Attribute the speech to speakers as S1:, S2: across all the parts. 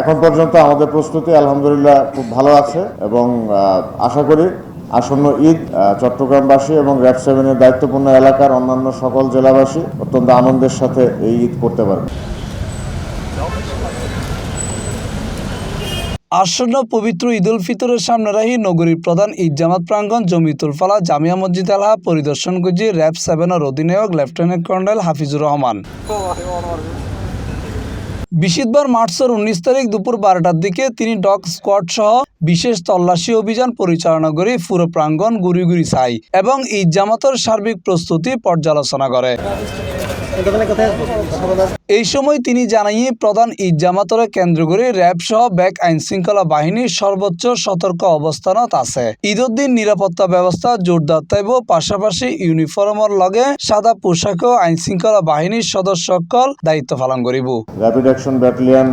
S1: এখন পর্যন্ত আমাদের প্রস্তুতি আলহামদুলিল্লাহ খুব ভালো আছে এবং আশা করি আসন্ন ঈদ চট্টগ্রামবাসী এবং র্যাব 7-এর দায়িত্বপূর্ণ এলাকার অন্যান্য সকল জেলাবাসী অত্যন্ত আনন্দের সাথে এই ঈদ করতে পারবে।
S2: আসন্ন পবিত্র ঈদ উল ফিতরের সামনে রাখি নগরীর প্রধান ঈদ জামাত প্রাঙ্গণ জমিতুল ফালা জামিয়া মসজিদ আলহা পরিদর্শন করছে র্যাব 7-এর অধিনায়ক লেফটেন্যান্ট কর্নেল হাফিজুর রহমান। বৃহস্পতিবার মার্চের 19 তারিখ দুপুর 12টার দিকে তিনি ডগ স্কোয়াড সহ বিশেষ তল্লাশি অভিযান পরিচালনা করে পুরো প্রাঙ্গণ ঘুরি ঘুরি চাই এবং ঈদ জামাতের সার্বিক প্রস্তুতি পর্যালোচনা করে। এই সময় তিনি জানাই প্রধান ঈদ জামাতরে কেন্দ্র করে র্যাব সহ ব্যাক আইন শৃঙ্খলা বাহিনীর সর্বোচ্চ সতর্ক অবস্থানত আছে। ঈদের দিন নিরাপত্তা ব্যবস্থা জোরদার থাকব, পাশাপাশি ইউনিফর্মের লগে সাদা পোশাকও আইন শৃঙ্খলা বাহিনীর সদস্যসকল দায়িত্ব পালন করিব।
S1: র্যাপিড অ্যাকশন ব্যাটালিয়ন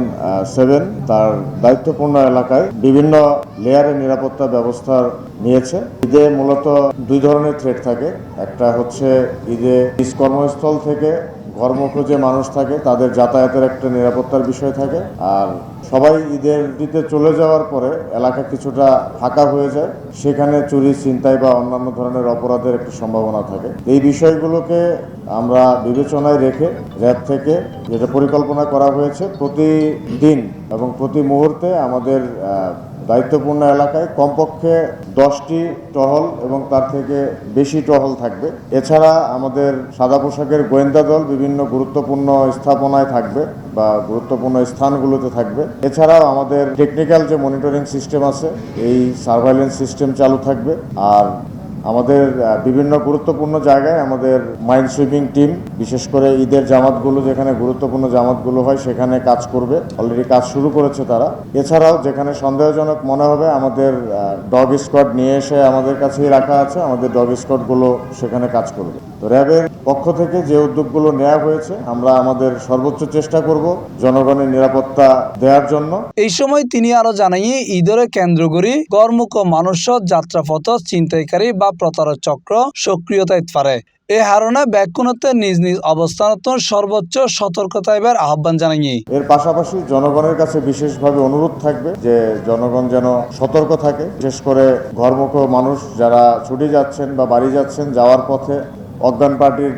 S1: 7 তার দায়িত্বপূর্ণ এলাকায় বিভিন্ন লেয়ারের নিরাপত্তা ব্যবস্থা নিয়েছে। ঈদে মূলত দুই ধরনের থ্রেট থাকে। একটা হচ্ছে ঈদে নিজ কর্মস্থল থেকে ঘরমুখো যে মানুষ থাকে তাদের যাতায়াতের একটা নিরাপত্তার বিষয় থাকে, আর সবাই ঈদের দিতে চলে যাওয়ার পরে এলাকা কিছুটা ফাঁকা হয়ে যায়, সেখানে চুরি ছিনতাই বা অন্যান্য ধরনের অপরাধের একটা সম্ভাবনা থাকে। এই বিষয়গুলোকে আমরা বিবেচনায় রেখে র্যাব থেকে যেটা পরিকল্পনা করা হয়েছে, প্রতিদিন এবং প্রতি মুহূর্তে আমাদের দায়িত্বপূর্ণ এলাকায় কমপক্ষে 10টি টহল এবং তার থেকে বেশি টহল থাকবে। এছাড়া আমাদের সাদা পোশাকের গোয়েন্দা দল বিভিন্ন গুরুত্বপূর্ণ স্থাপনায় থাকবে বা গুরুত্বপূর্ণ স্থানগুলোতে থাকবে। এছাড়াও আমাদের টেকনিক্যাল যে মনিটরিং সিস্টেম আছে, এই সার্ভাইলেন্স সিস্টেম চালু থাকবে। আর আমাদের বিভিন্ন গুরুত্বপূর্ণ জায়গায় আমাদের মাইন্ড সুইপিং টিম, বিশেষ করে ঈদের জামাতগুলো যেখানে গুরুত্বপূর্ণ জামাতগুলো হয় সেখানে কাজ করবে, অলরেডি কাজ শুরু করেছে তারা। এছাড়াও যেখানে সন্দেহজনক মনে হবে আমাদের ডগ স্কোয়াড নিয়ে এসে আমাদের কাছেই রাখা আছে, আমাদের ডগ স্কোয়াডগুলো সেখানে কাজ করবে। তো র্যাবের পক্ষ থেকে যে উদ্যোগগুলো নেওয়া হয়েছে, আমরা আমাদের সর্বোচ্চ চেষ্টা করব জনগণের নিরাপত্তা দেওয়ার জন্য।
S2: এই সময় তিনি আরো জানাই ঈদরে কেন্দ্র করে গড়মুখ মানুষ যাত্রাপথ ছিনতাইকারী বা প্রতারক চক্র সক্রিয়তা পারে। এই হারণে ব্যাকুণতে নিজ নিজ অবস্থানত সর্বোচ্চ সতর্কতা এবার আহ্বান জানাই।
S1: এর পাশাপাশি জনগণের কাছে বিশেষভাবে অনুরোধ থাকবে যে জনগণ যেন সতর্ক থাকে, বিশেষ করে ঘরমুখ মানুষ যারা ছুটি যাচ্ছেন বা বাড়ি যাচ্ছেন, যাওয়ার পথে অজ্ঞান পার্টির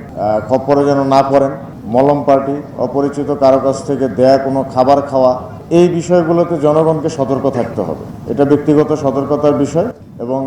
S1: খপ্পরে যেন না পড়েন, মলম পার্টি, অপরিচিত কারো কাছ থেকে দেয়া কোনো খাবার খাওয়া, এই বিষয়গুলোতে জনগণকে সতর্ক থাকতে হবে। এটা ব্যক্তিগত সতর্কতার বিষয় এবং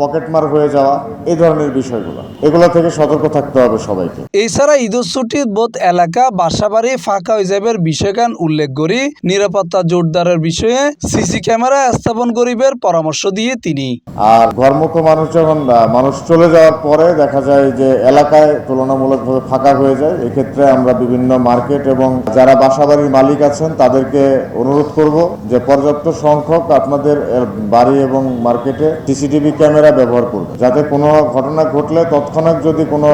S1: পকেটমার হয়ে যাওয়া, এই ধরনের বিষয়গুলো, এগুলো থেকে সতর্ক থাকতে হবে সবাইকে।
S2: এছাড়া ঈদুল ছুটির বোধ এলাকা বাসাবাড়ি ফাঁকা হয়ে যাবার বিষয়গান উল্লেখ করি নিরাপত্তা জোরদারের বিষয়ে সিসি ক্যামেরা স্থাপন করিবার পরামর্শ দিয়ে তিনি।
S1: আর ঘরমুখ মানুষ যখন মানুষ চলে যাওয়ার পরে দেখা যায় যে এলাকায় তুলনামূলকভাবে ফাঁকা হয়ে যায়, এক্ষেত্রে আমরা বিভিন্ন মার্কেট এবং যারা বাসাবাড়ির মালিক আছেন তাদেরকে অনুরোধ করব যে পর্যাপ্ত সংখ্যক আপনাদের বাড়ি এবং মার্কেটে সিসিটিভি ক্যামেরা ব্যবহার করবে, যাতে কোনো ঘটনা ঘটলে তৎক্ষণাৎ যদি কোনো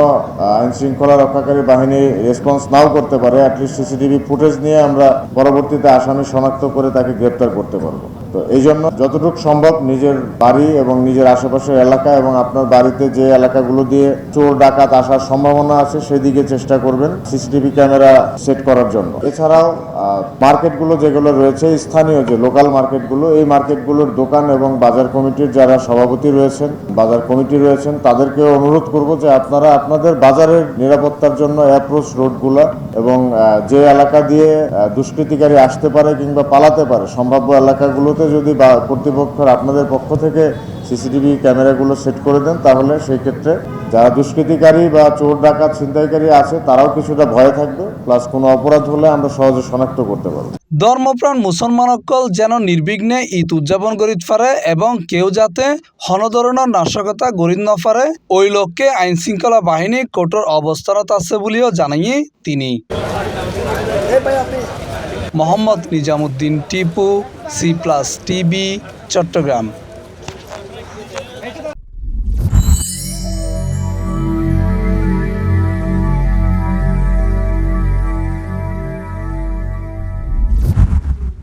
S1: আইন শৃঙ্খলা রক্ষাকারী বাহিনী রেসপন্স নাও করতে পারে, অ্যাটলিস্ট সিসিটিভি ফুটেজ নিয়ে আমরা পরবর্তীতে আসামি শনাক্ত করে তাকে গ্রেপ্তার করতে পারবো। তো এই জন্য যতটুকু সম্ভব নিজের বাড়ি এবং নিজের আশেপাশের এলাকা এবং আপনার বাড়িতে যে এলাকাগুলো দিয়ে চোর ডাকাত আসার সম্ভাবনা আছে সেদিকে চেষ্টা করবেন সিসিটিভি ক্যামেরা সেট করার জন্য। এছাড়াও মার্কেটগুলো যেগুলো রয়েছে, স্থানীয় যে লোকাল মার্কেটগুলো, এই মার্কেটগুলোর দোকান এবং বাজার কমিটির যারা সভাপতি রয়েছেন, বাজার কমিটি রয়েছেন, তাদেরকেও অনুরোধ করব যে আপনারা আপনাদের বাজারের নিরাপত্তার জন্য অ্যাপ্রোচ রোডগুলো এবং যে এলাকা দিয়ে দুষ্কৃতিকারী আসতে পারে কিংবা পালাতে পারে, সম্ভাব্য এলাকাগুলোতে যদি কর্তৃপক্ষের আপনাদের পক্ষ থেকে সিসিটিভি ক্যামেরাগুলো সেট করে দেন, তাহলে সেই ক্ষেত্রে যারা দুষ্কৃতিকারী বা চোর ডাকাত ছিনতাইকারী আছে তারাও কিছুটা ভয়ে থাকবে, প্লাস কোনো অপরাধ হলে আমরা সহজে শনাক্ত করতে পারবো।
S2: ধর্মপ্রাণ মুসলমানসকল যেন নির্বিঘ্নে ঈদ উদযাপন করিত পারে এবং কেউ যাতে কোনো ধরনের নাশকতা গরিত নপারে, ওই লক্ষ্যে আইন শৃঙ্খলা বাহিনী কঠোর অবস্থানত আছে বলেও জানাই তিনি। Mohammad Nizamuddin Tipu, C+ TV, Chittagong.